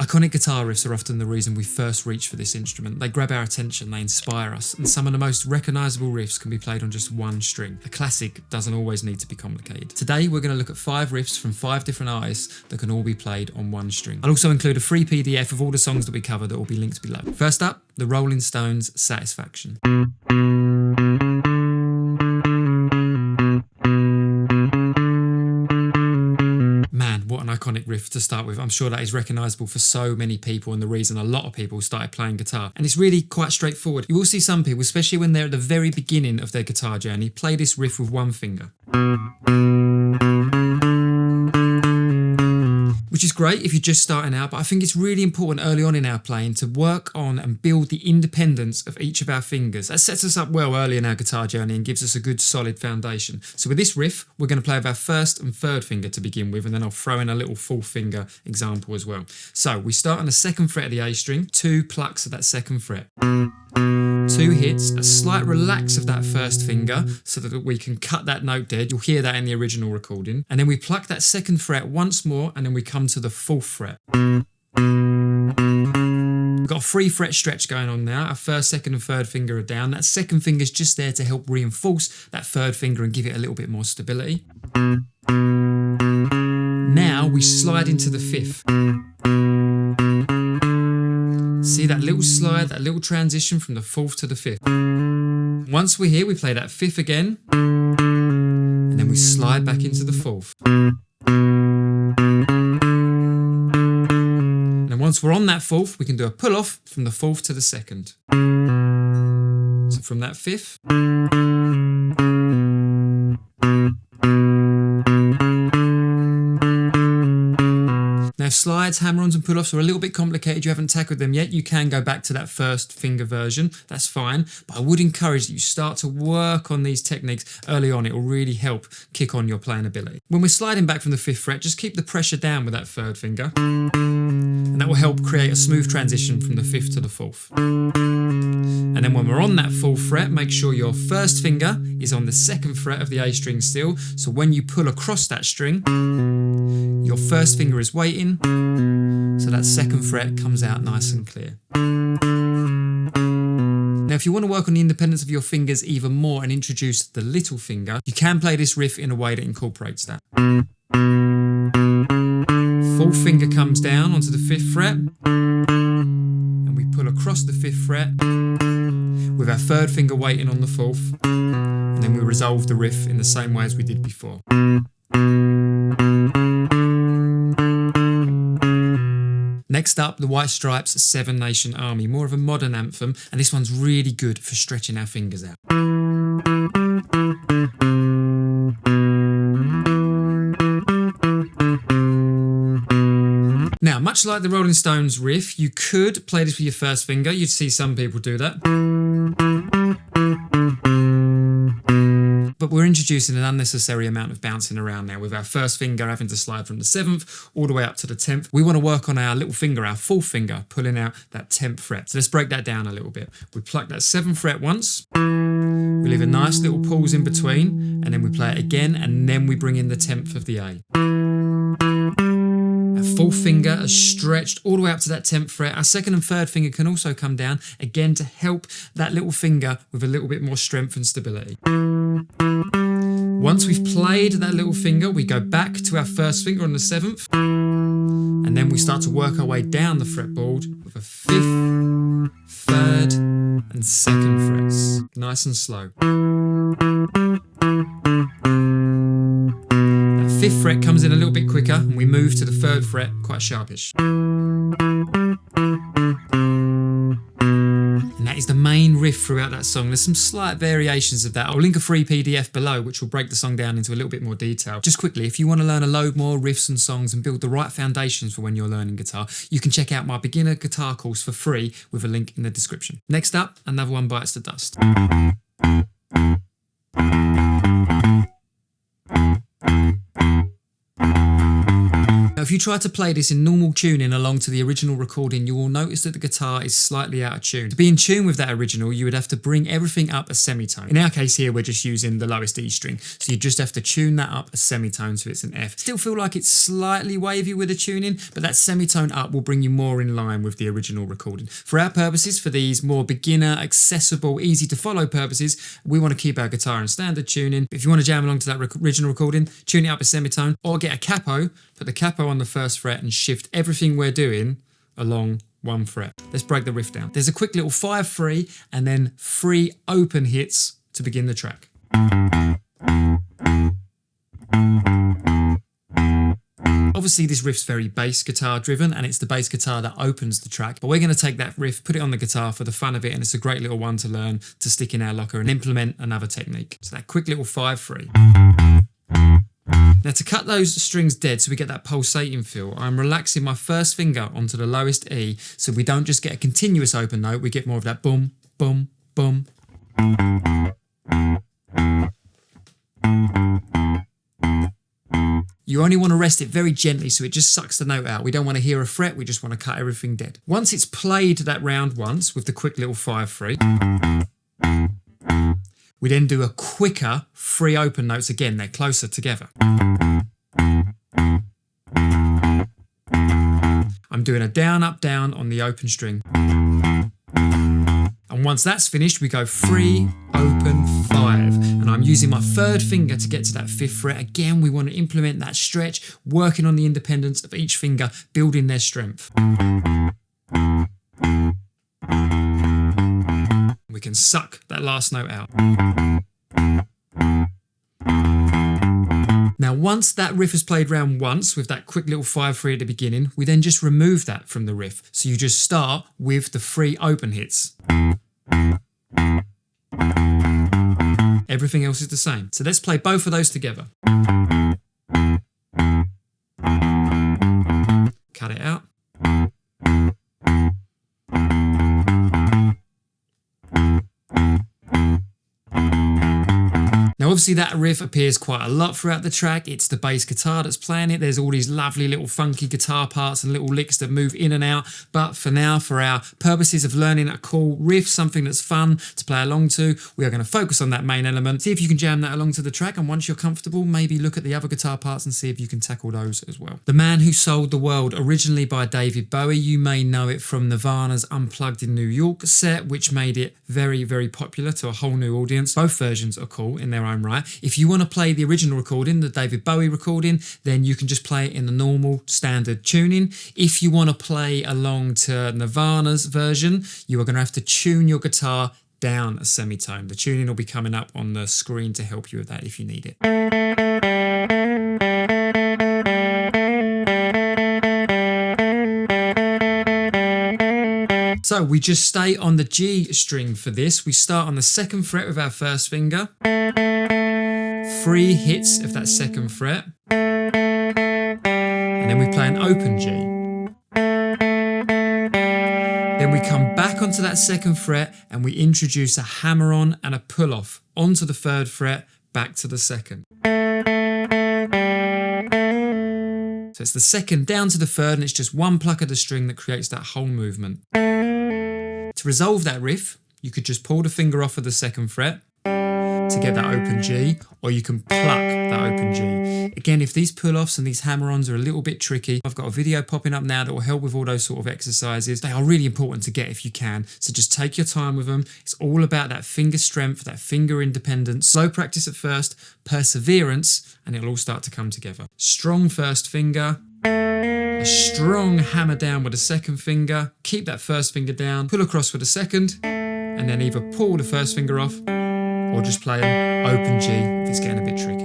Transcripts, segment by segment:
Iconic guitar riffs are often the reason we first reach for this instrument. They grab our attention, they inspire us, and some of the most recognisable riffs can be played on just one string. A classic doesn't always need to be complicated. Today we're going to look at 5 riffs from 5 different artists that can all be played on one string. I'll also include a free PDF of all the songs that we cover that will be linked below. First up, the Rolling Stones' Satisfaction. What an iconic riff to start with. I'm sure that is recognisable for so many people and the reason a lot of people started playing guitar. And it's really quite straightforward. You will see some people, especially when they're at the very beginning of their guitar journey, play this riff with one finger. Which is great if you're just starting out, but I think it's really important early on in our playing to work on and build the independence of each of our fingers. That sets us up well early in our guitar journey and gives us a good solid foundation. So with this riff, we're going to play with our first and third finger to begin with, and then I'll throw in a little 4th finger example as well. So we start on the 2nd fret of the A string, 2 plucks at that 2nd fret. 2 hits, a slight relax of that 1st finger so that we can cut that note dead. You'll hear that in the original recording. And then we pluck that 2nd fret once more, and then we come to the 4th fret. We've got a 3 fret stretch going on now. Our 1st, 2nd and 3rd finger are down. That 2nd finger is just there to help reinforce that 3rd finger and give it a little bit more stability. Now we slide into the 5th. See that little slide, that little transition from the 4th to the 5th. Once we're here, we play that 5th again, and then we slide back into the 4th. And then once we're on that 4th, we can do a pull off from the 4th to the 2nd. So from that 5th, if slides, hammer-ons and pull-offs are a little bit complicated, you haven't tackled them yet, you can go back to that 1st finger version, that's fine, but I would encourage that you start to work on these techniques early on. It will really help kick on your playing ability. When we're sliding back from the 5th fret, just keep the pressure down with that 3rd finger, and that will help create a smooth transition from the 5th to the 4th. And then when we're on that 4th fret, make sure your 1st finger is on the 2nd fret of the A string still, so when you pull across that string, your 1st finger is waiting, so that 2nd fret comes out nice and clear. Now if you want to work on the independence of your fingers even more and introduce the little finger, you can play this riff in a way that incorporates that. 4th finger comes down onto the 5th fret, and we pull across the 5th fret with our 3rd finger waiting on the 4th, and then we resolve the riff in the same way as we did before. Next up, the White Stripes' 7 Nation Army, more of a modern anthem, and this one's really good for stretching our fingers out. Now, much like the Rolling Stones riff, you could play this with your 1st finger. You'd see some people do that. But we're introducing an unnecessary amount of bouncing around now with our 1st finger having to slide from the 7th all the way up to the 10th. We want to work on our little finger, our 4th finger, pulling out that 10th fret. So let's break that down a little bit. We pluck that 7th fret once, we leave a nice little pause in between, and then we play it again, and then we bring in the 10th of the A. Our 4th finger is stretched all the way up to that 10th fret. Our 2nd and 3rd finger can also come down, again to help that little finger with a little bit more strength and stability. Once we've played that little finger, we go back to our 1st finger on the 7th, and then we start to work our way down the fretboard with a 5th, 3rd and 2nd frets, nice and slow. That 5th fret comes in a little bit quicker, and we move to the 3rd fret quite sharpish. And that is the main riff throughout that song. There's some slight variations of that. I'll link a free PDF below which will break the song down into a little bit more detail. Just quickly, if you want to learn a load more riffs and songs and build the right foundations for when you're learning guitar, you can check out my beginner guitar course for free with a link in the description. Next up, Another One Bites the Dust. Now, if you try to play this in normal tuning along to the original recording, you will notice that the guitar is slightly out of tune. To be in tune with that original, you would have to bring everything up a semitone. In our case here, we're just using the lowest E string, so you just have to tune that up a semitone so it's an F. Still feel like it's slightly wavy with the tuning, but that semitone up will bring you more in line with the original recording. For our purposes, for these more beginner, accessible, easy to follow purposes, we want to keep our guitar in standard tuning. If you want to jam along to that original recording, tune it up a semitone, or get a capo, put the capo on the first fret and shift everything we're doing along one fret. Let's break the riff down. There's a quick little 5-3 and then 3 open hits to begin the track. Obviously this riff's very bass guitar driven, and it's the bass guitar that opens the track, but we're going to take that riff, put it on the guitar for the fun of it, and it's a great little one to learn to stick in our locker and implement another technique. So that quick little 5-3. Now to cut those strings dead so we get that pulsating feel, I'm relaxing my first finger onto the lowest E so we don't just get a continuous open note, we get more of that boom, boom, boom. You only want to rest it very gently so it just sucks the note out. We don't want to hear a fret, we just want to cut everything dead. Once it's played that round once with the quick little 5-3, we then do a quicker 3 open notes again, they're closer together. I'm doing a down, up, down on the open string. And once that's finished, we go 3, open, 5. And I'm using my 3rd finger to get to that 5th fret. Again, we want to implement that stretch, working on the independence of each finger, building their strength. We can suck that last note out. Now once that riff is played round once with that quick little 5-3 at the beginning, we then just remove that from the riff. So you just start with the 3 open hits. Everything else is the same. So let's play both of those together. Cut it out. Now obviously that riff appears quite a lot throughout the track. It's the bass guitar that's playing it. There's all these lovely little funky guitar parts and little licks that move in and out. But for now, for our purposes of learning a cool riff, something that's fun to play along to, we are going to focus on that main element. See if you can jam that along to the track, and once you're comfortable, maybe look at the other guitar parts and see if you can tackle those as well. The Man Who Sold the World, originally by David Bowie. You may know it from Nirvana's Unplugged in New York set, which made it very, very popular to a whole new audience. Both versions are cool in their own right. If you want to play the original recording, the David Bowie recording, then you can just play it in the normal standard tuning. If you want to play along to Nirvana's version, you are going to have to tune your guitar down a semitone. The tuning will be coming up on the screen to help you with that if you need it. So we just stay on the G string for this. We start on the 2nd fret with our 1st finger. 3 hits of that 2nd fret. And then we play an open G. Then we come back onto that 2nd fret and we introduce a hammer-on and a pull-off onto the 3rd fret, back to the 2nd. So it's the 2nd down to the 3rd, and it's just one pluck of the string that creates that whole movement. To resolve that riff, you could just pull the finger off of the 2nd fret to get that open G, or you can pluck that open G. Again, if these pull-offs and these hammer-ons are a little bit tricky, I've got a video popping up now that will help with all those sort of exercises. They are really important to get if you can, so just take your time with them. It's all about that finger strength, that finger independence. Slow practice at first, perseverance, and it'll all start to come together. Strong 1st finger, a strong hammer down with the 2nd finger, keep that 1st finger down, pull across with the 2nd, and then either pull the 1st finger off or just play an open G if it's getting a bit tricky.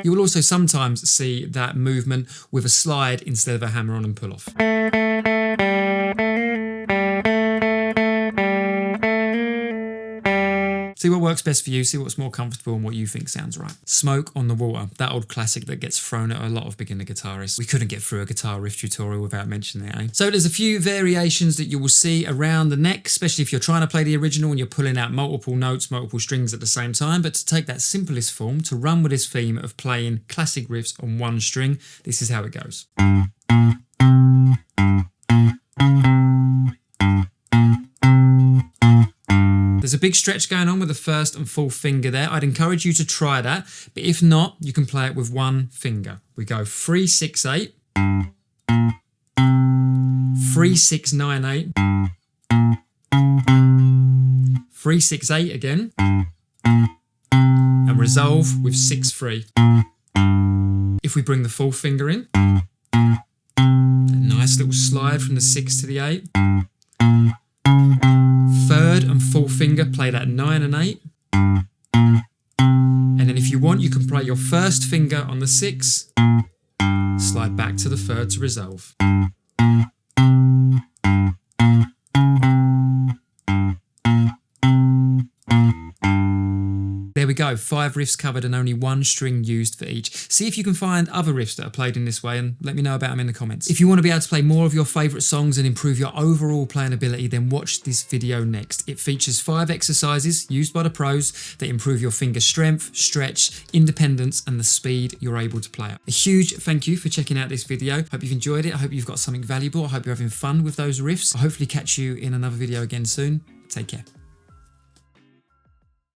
You will also sometimes see that movement with a slide instead of a hammer-on and pull-off. See what works best for you, see what's more comfortable and what you think sounds right. Smoke on the Water, that old classic that gets thrown at a lot of beginner guitarists. We couldn't get through a guitar riff tutorial without mentioning it, eh? So there's a few variations that you will see around the neck, especially if you're trying to play the original and you're pulling out multiple notes, multiple strings at the same time. But to take that simplest form, to run with this theme of playing classic riffs on one string, this is how it goes. There's a big stretch going on with the first and fourth finger there. I'd encourage you to try that, but if not, you can play it with one finger. We go 3, 6, 8, 3, 6, 9, 8, 3, 6, 8 again, and resolve with 6, 3. If we bring the fourth finger in, a nice little slide from the 6 to the 8. Third and fourth finger, play that 9 and 8. And then if you want, you can play your first finger on the 6, slide back to the third to resolve. There we go, 5 riffs covered and only one string used for each. See if you can find other riffs that are played in this way and let me know about them in the comments. If you want to be able to play more of your favourite songs and improve your overall playing ability, then watch this video next. It features 5 exercises used by the pros that improve your finger strength, stretch, independence and the speed you're able to play at. A huge thank you for checking out this video. Hope you've enjoyed it. I hope you've got something valuable. I hope you're having fun with those riffs. I'll hopefully catch you in another video again soon. Take care.